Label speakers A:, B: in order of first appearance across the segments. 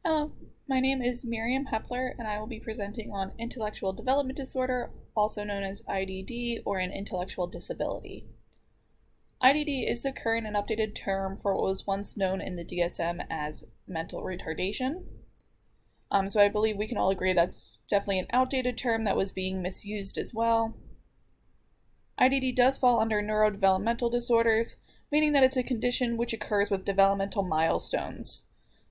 A: Hello, my name is Miriam Hepler, and I will be presenting on intellectual development disorder, also known as IDD or an intellectual disability. IDD is the current and updated term for what was once known in the DSM as mental retardation. So I believe we can all agree that's definitely an outdated term that was being misused as well. IDD does fall under neurodevelopmental disorders, meaning that it's a condition which occurs with developmental milestones.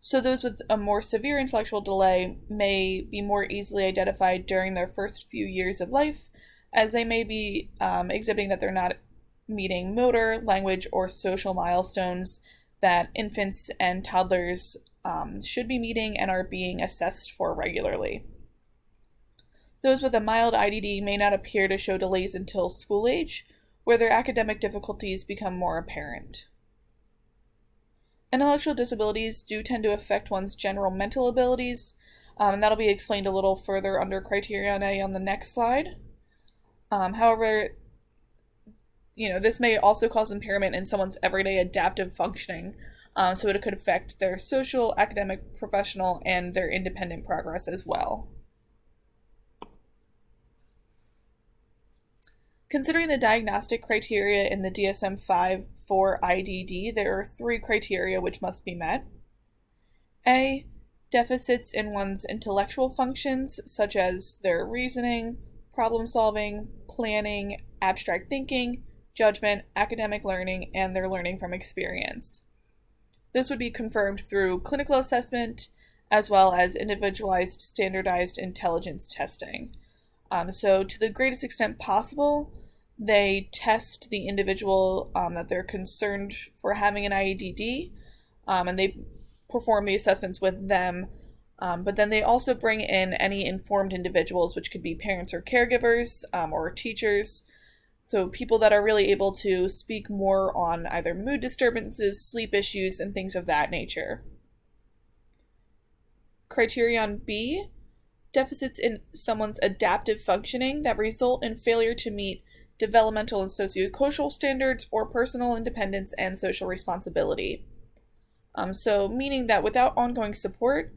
A: So those with a more severe intellectual delay may be more easily identified during their first few years of life, as they may be exhibiting that they're not meeting motor, language, or social milestones that infants and toddlers should be meeting and are being assessed for regularly. Those with a mild IDD may not appear to show delays until school age, where their academic difficulties become more apparent. Intellectual disabilities do tend to affect one's general mental abilities, and that'll be explained a little further under Criterion A on the next slide. However, this may also cause impairment in someone's everyday adaptive functioning, so it could affect their social, academic, professional, and their independent progress as well. Considering the diagnostic criteria in the DSM-5 for IDD, there are 3 criteria which must be met. A. Deficits in one's intellectual functions, such as their reasoning, problem solving, planning, abstract thinking, judgment, academic learning, and their learning from experience. This would be confirmed through clinical assessment as well as individualized standardized intelligence testing. So to the greatest extent possible, they test the individual that they're concerned for having an IDD, and they perform the assessments with them. But then they also bring in any informed individuals, which could be parents or caregivers or teachers. So people that are really able to speak more on either mood disturbances, sleep issues, and things of that nature. Criterion B, deficits in someone's adaptive functioning that result in failure to meet developmental and sociocultural standards or personal independence and social responsibility. So meaning that without ongoing support,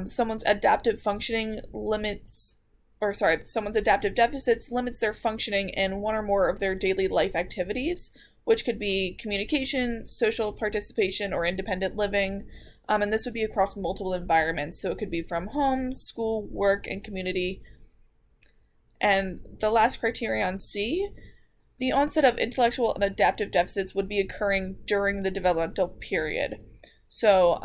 A: someone's adaptive deficits limits their functioning in one or more of their daily life activities, which could be communication, social participation, or independent living. And this would be across multiple environments. So it could be from home, school, work, and community. And the last criterion C, the onset of intellectual and adaptive deficits would be occurring during the developmental period. So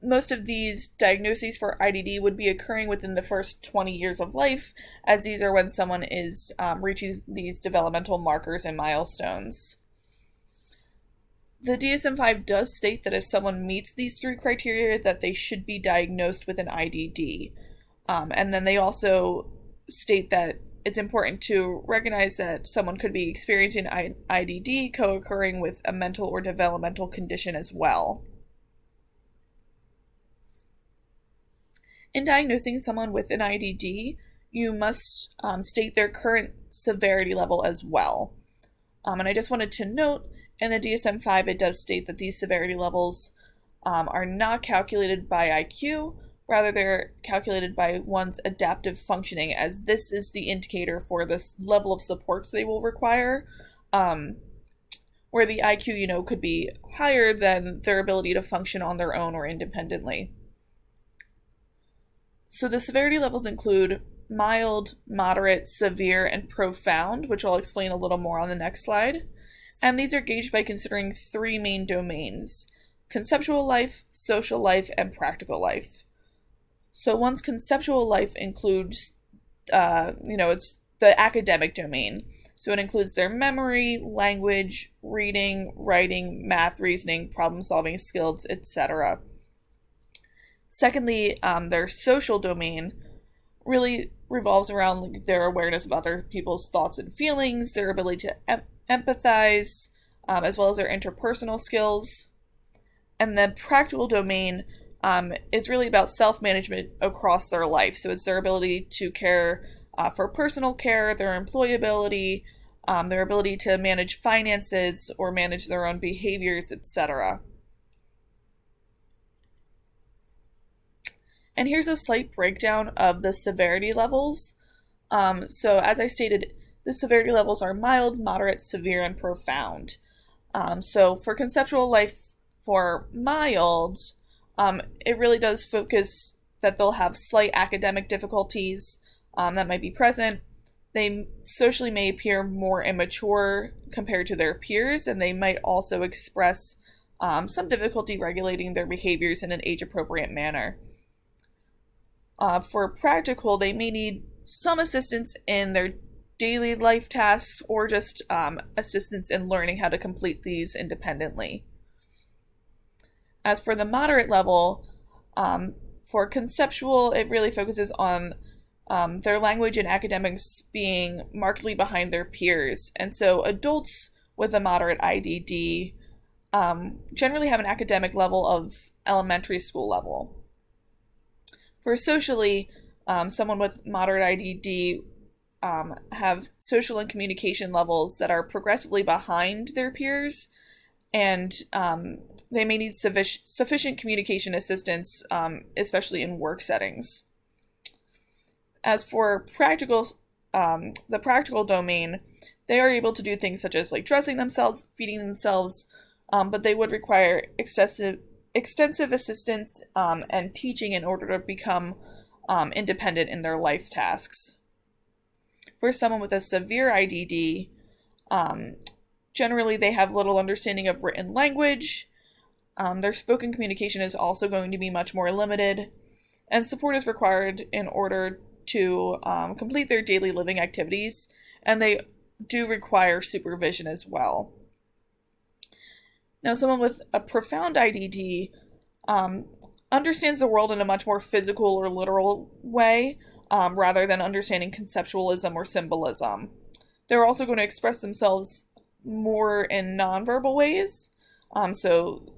A: most of these diagnoses for IDD would be occurring within the first 20 years of life, as these are when someone is reaching these developmental markers and milestones. The DSM-5 does state that if someone meets these 3 criteria, that they should be diagnosed with an IDD. And then they also state that it's important to recognize that someone could be experiencing IDD co-occurring with a mental or developmental condition as well. In diagnosing someone with an IDD, you must state their current severity level as well. And I just wanted to note, in the DSM-5, it does state that these severity levels are not calculated by IQ, rather they're calculated by one's adaptive functioning, as this is the indicator for this level of supports they will require, where the IQ, could be higher than their ability to function on their own or independently. So the severity levels include mild, moderate, severe, and profound, which I'll explain a little more on the next slide. And these are gauged by considering 3 main domains: conceptual life, social life, and practical life. So one's conceptual life includes, it's the academic domain. So it includes their memory, language, reading, writing, math, reasoning, problem-solving skills, etc. Secondly, their social domain really revolves around their awareness of other people's thoughts and feelings, their ability to empathize, as well as their interpersonal skills. And the practical domain is really about self-management across their life. So it's their ability to care for personal care, their employability, their ability to manage finances or manage their own behaviors, etc. And here's a slight breakdown of the severity levels. So as I stated, the severity levels are mild, moderate, severe, and profound. So for conceptual life for mild, it really does focus that they'll have slight academic difficulties that might be present. They socially may appear more immature compared to their peers, and they might also express some difficulty regulating their behaviors in an age-appropriate manner. For practical, they may need some assistance in their daily life tasks or just assistance in learning how to complete these independently. As for the moderate level, for conceptual, it really focuses on their language and academics being markedly behind their peers. And so adults with a moderate IDD generally have an academic level of elementary school level. For socially, someone with moderate IDD have social and communication levels that are progressively behind their peers, and they may need sufficient communication assistance, especially in work settings. As for practical, the practical domain, they are able to do things such as like dressing themselves, feeding themselves, but they would require extensive assistance and teaching in order to become independent in their life tasks. For someone with a severe IDD, generally they have little understanding of written language. Their spoken communication is also going to be much more limited, and support is required in order to complete their daily living activities, and they do require supervision as well. Now, someone with a profound IDD understands the world in a much more physical or literal way, rather than understanding conceptualism or symbolism. They're also going to express themselves more in nonverbal ways, so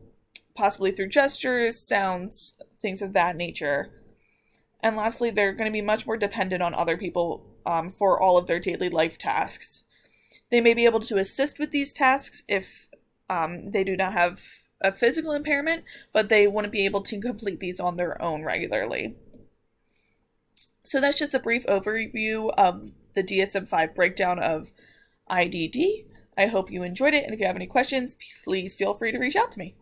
A: possibly through gestures, sounds, things of that nature. And lastly, they're going to be much more dependent on other people for all of their daily life tasks. They may be able to assist with these tasks if they do not have a physical impairment, but they wouldn't be able to complete these on their own regularly. So that's just a brief overview of the DSM-5 breakdown of IDD. I hope you enjoyed it, and if you have any questions, please feel free to reach out to me.